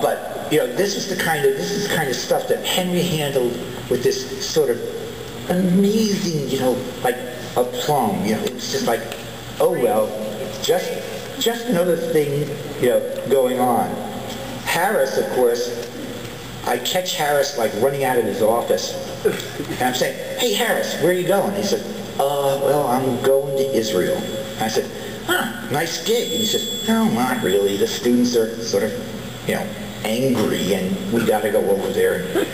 But this is the kind of stuff that Henry handled with this sort of amazing, like aplomb. It was just like, oh well, just another thing, going on. Harris, of course, I catch Harris like running out of his office, and I'm saying, "Hey Harris, where are you going?" He said, "Well, I'm going to Israel." And I said, "Nice gig." And he says, "No, not really. The students are sort of, angry, and we got to go over there and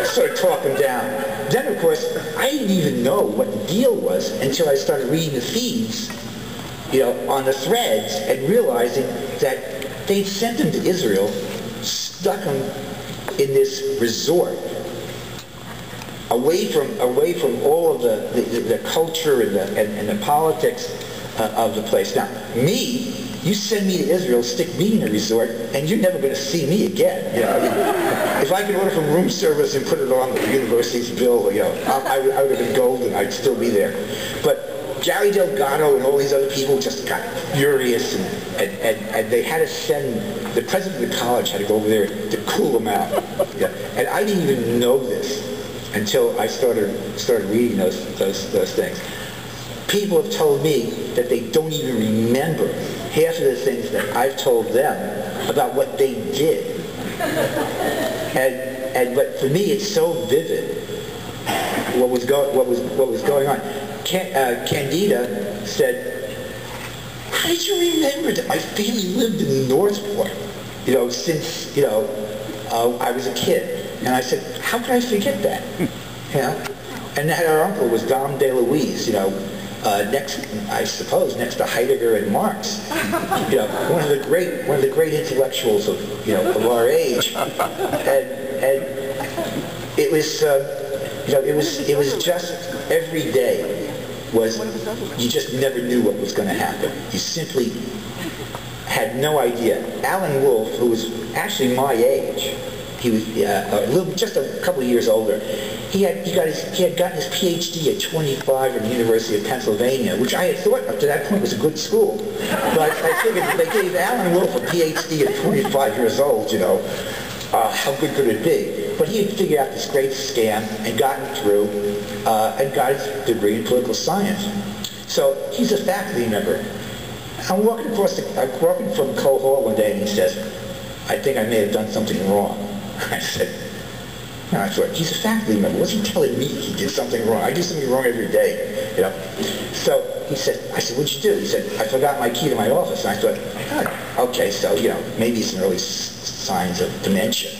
sort of talk them down." Then, of course, I didn't even know what the deal was until I started reading the feeds, on the threads, and realizing that they'd sent him to Israel, stuck him in this resort, away from all of the culture and the politics of the place. Now, you send me to Israel, stick me in a resort, and you're never going to see me again. If I could order from room service and put it on the university's bill, I would have been golden. I'd still be there. But Gary Delgado and all these other people just got furious, and they had to send, the president of the college had to go over there to cool them out. And I didn't even know this until I started reading those things. People have told me that they don't even remember half of the things that I've told them about what they did. But for me, it's so vivid what was going on. Candida said, "How did you remember that my family lived in Northport, since I was a kid?" And I said, "How could I forget that?" And that our uncle was Dom DeLuise, next to Heidegger and Marx, one of the great intellectuals of our age, and it was just every day you just never knew what was going to happen. You simply had no idea. Alan Wolfe, who was actually my age, he was just a couple of years older. He had gotten his PhD at 25 from the University of Pennsylvania, which I had thought up to that point was a good school. But I figured if they gave Alan Wolfe a PhD at 25 years old, how good could it be? But he had figured out this great scam and gotten through and got his degree in political science. So he's a faculty member. I'm walking from Cole Hall one day, and he says, "I think I may have done something wrong." I said, no, I thought, he's a faculty member. What's he telling me he did something wrong? I do something wrong every day, So I said, "What'd you do?" He said, "I forgot my key to my office." And I thought, okay, so, maybe it's an early signs of dementia.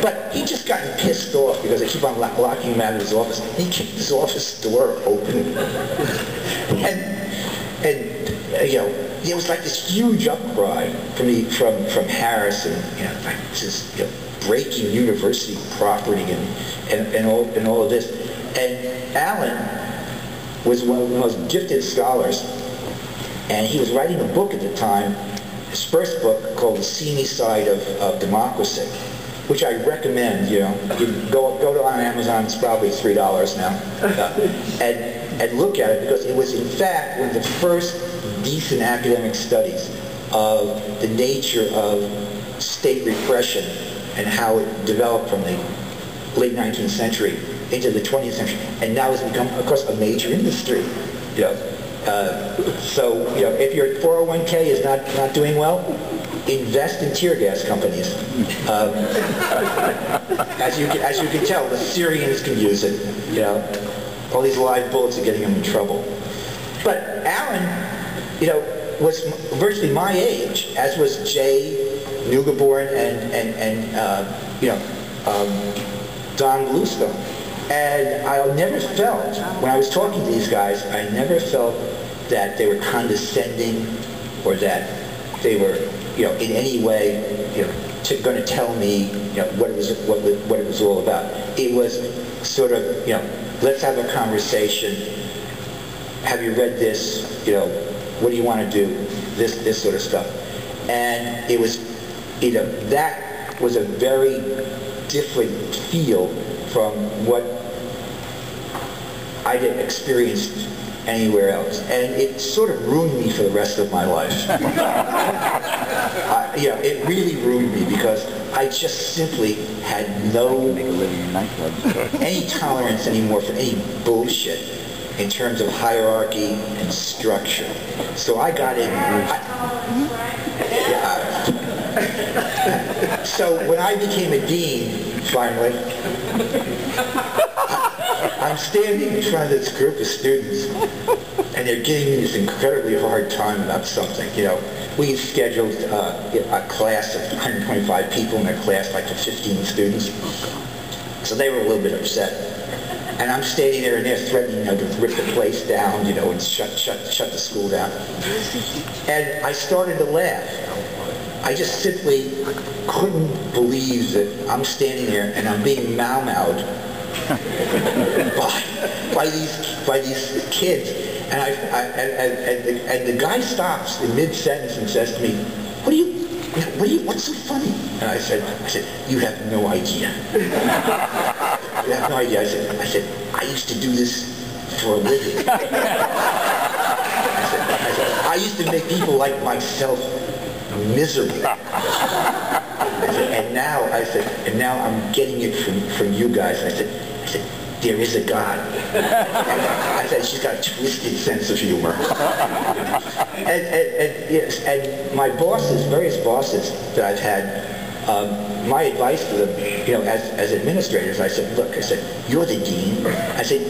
But he just gotten pissed off because I keep on locking him out of his office. He kicked his office door open. and there was like this huge outcry from Harris, and like just breaking university property and all of this. And Alan was one of the most gifted scholars, and he was writing a book at the time, his first book called The Seamy Side of Democracy, which I recommend. You can go to on Amazon. It's probably $3 now, and look at it, because it was in fact one of the first decent academic studies of the nature of state repression and how it developed from the late 19th century into the 20th century, and now has become, of course, a major industry. So if your 401k is not doing well, invest in tear gas companies. As you can tell, the Syrians can use it. All these live bullets are getting them in trouble. But Alan, was virtually my age, as was Jay Neugebauer and Don Bluestone. And I never felt, when I was talking to these guys, I never felt that they were condescending or that they were, in any way, going to tell me, what it was all about. It was sort of, let's have a conversation. Have you read this? What do you want to do? This sort of stuff. And it was, that was a very different feel from what I had experienced anywhere else. And it sort of ruined me for the rest of my life. it really ruined me because I just simply had no any tolerance anymore for any bullshit in terms of hierarchy and structure. So I got in. So when I became a dean, finally, I'm standing in front of this group of students, and they're giving me this incredibly hard time about something. We scheduled a class of 125 people in their class, like for 15 students. So they were a little bit upset. And I'm standing there, and they're threatening to rip the place down, and shut the school down. And I started to laugh. I just simply couldn't believe that I'm standing there and I'm being mau-maued by these kids. And the guy stops in mid-sentence and says to me, what's so funny? And I said, you have no idea. You have no idea. I said, I used to do this for a living. I used to make people like myself miserable. And now I'm getting it from you guys. I said, there is a God. I said, she's got a twisted sense of humor. And my bosses, various bosses that I've had, my advice to them, as administrators, I said, look, you're the dean. I said,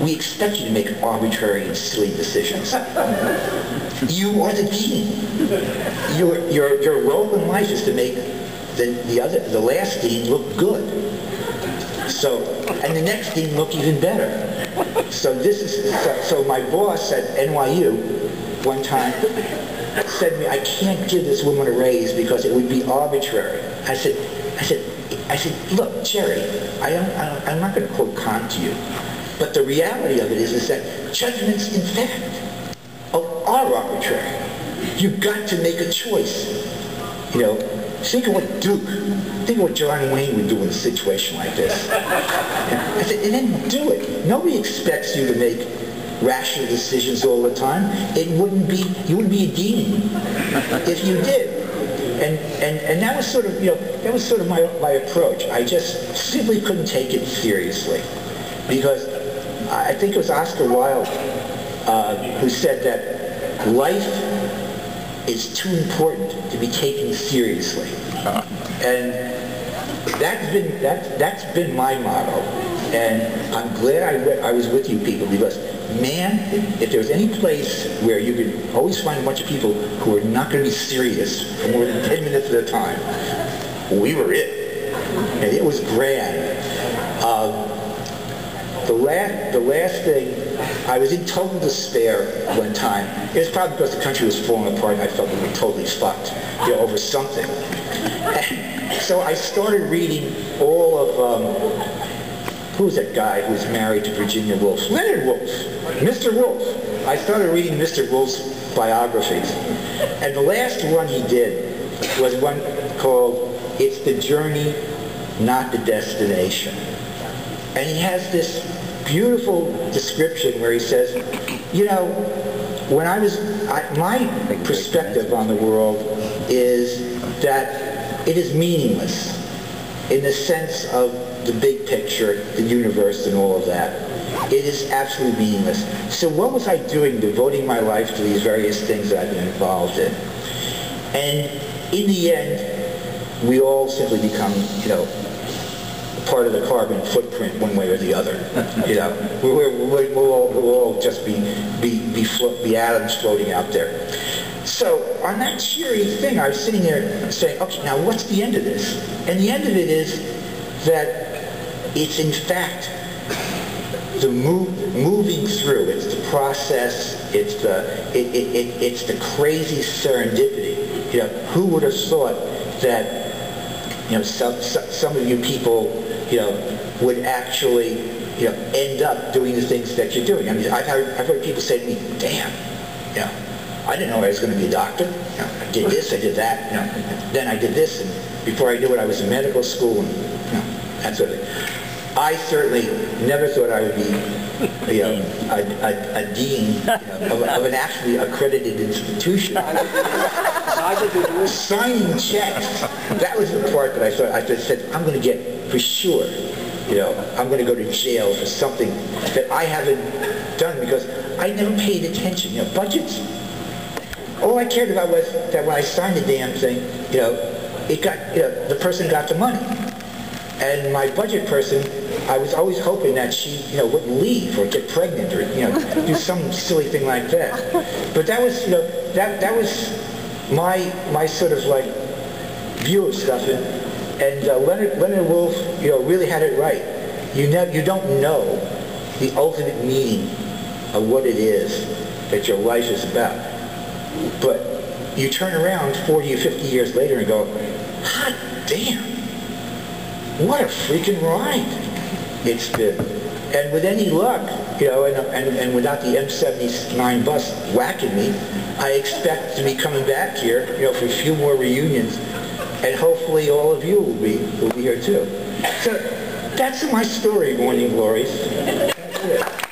we expect you to make arbitrary and silly decisions. You are the dean. Your role in life is to make the last dean look good. And the next dean look even better. So my boss at NYU one time said to me, I can't give this woman a raise because it would be arbitrary. I said, look, Jerry, I'm not going to quote Kant to you, but the reality of it is that judgments, in fact, are arbitrary. You've got to make a choice. Think of what John Wayne would do in a situation like this. I said, and then do it. Nobody expects you to make rational decisions all the time. You wouldn't be a dean if you did. And that was sort of, my approach. I just simply couldn't take it seriously. Because I think it was Oscar Wilde who said that life is too important to be taken seriously. And that's been my motto. And I'm glad I was with you people, because man, if there's any place where you can always find a bunch of people who are not going to be serious for more than 10 minutes at a time, we were it. And it was grand. The last thing, I was in total despair one time. It was probably because the country was falling apart and I felt we were totally fucked, over something. And so I started reading all of, who's that guy who's married to Virginia Woolf? Leonard Woolf, Mr. Woolf. I started reading Mr. Woolf's biographies. And the last one he did was one called It's the Journey, Not the Destination. And he has this beautiful description where he says, when my perspective on the world is that it is meaningless in the sense of the big picture, the universe and all of that. It is absolutely meaningless. So what was I doing devoting my life to these various things that I've been involved in? And in the end, we all simply become, part of the carbon footprint one way or the other. We'll all just be atoms floating out there. So on that cheery thing, I was sitting there saying, okay, now what's the end of this? And the end of it is that it's in fact the moving through. It's the process. It's the crazy serendipity. Who would have thought that some of you people would actually end up doing the things that you're doing. I mean, I've heard people say to me, damn, I didn't know I was going to be a doctor. I did this, I did that, then I did this, and before I knew it, I was in medical school, and that sort of thing. I certainly never thought I would be, a dean of an actually accredited institution. Signing checks. That was the part that I thought, I just said, I'm going to get, for sure, I'm going to go to jail for something that I haven't done because I never paid attention. Budgets. All I cared about was that when I signed the damn thing, it got, the person got the money. And my budget person, I was always hoping that she, wouldn't leave or get pregnant or, do some silly thing like that. But that was, that was my sort of like view of stuff. And Leonard Woolf, really had it right. You don't know the ultimate meaning of what it is that your life is about. But you turn around 40 or 50 years later and go, hot damn, what a freaking ride it's been. And with any luck, and without the M79 bus whacking me, I expect to be coming back here, for a few more reunions, and hopefully all of you will be here too. So that's my story, Morning Glories. That's it.